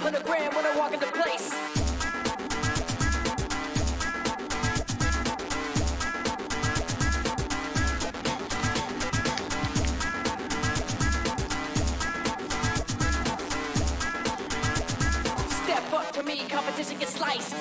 $100 when I walk into place. Step up to me, competition gets sliced.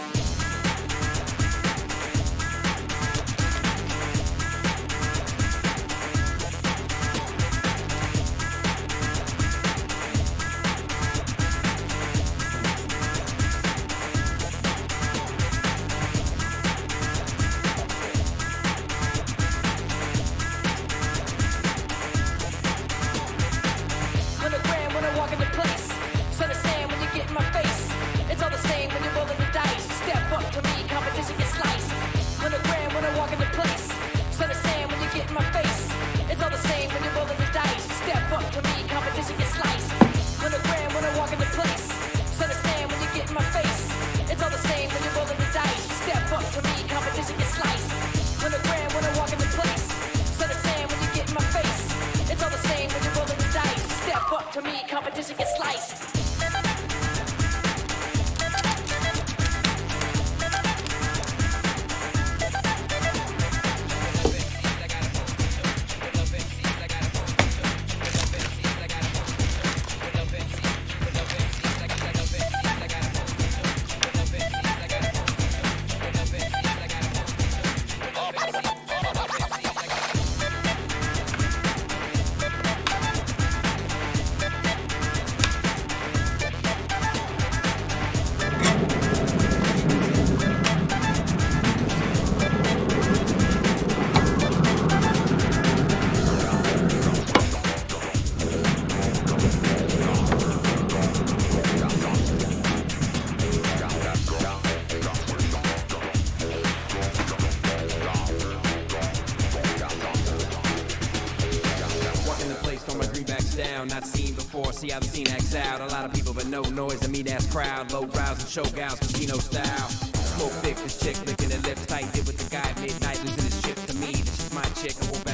Walk into place, son of sand when you get in my face. It's all the same when you're rolling the dice. Step up to me, competition gets sliced. $100 when I walk into place, son of sand when you get in my face. It's all the same when you're rolling the dice. Step up to me, competition gets sliced. $100 when I walk into place, son of sand when you get in my face. It's all the same when you're rolling the dice. Step up to me, competition gets sliced. $100 when I walk into place, son of sand when you get in my face. It's all the same when you're rolling the dice. Step up to me, competition gets sliced. Down, not seen before, see how the scene acts out. A lot of people but no noise, a mean-ass crowd. Low brows and show gals, casino style. Smoke thick, this chick licking her lips tight. Did with the guy at midnight, losing his shit to me. This is my chick, I won't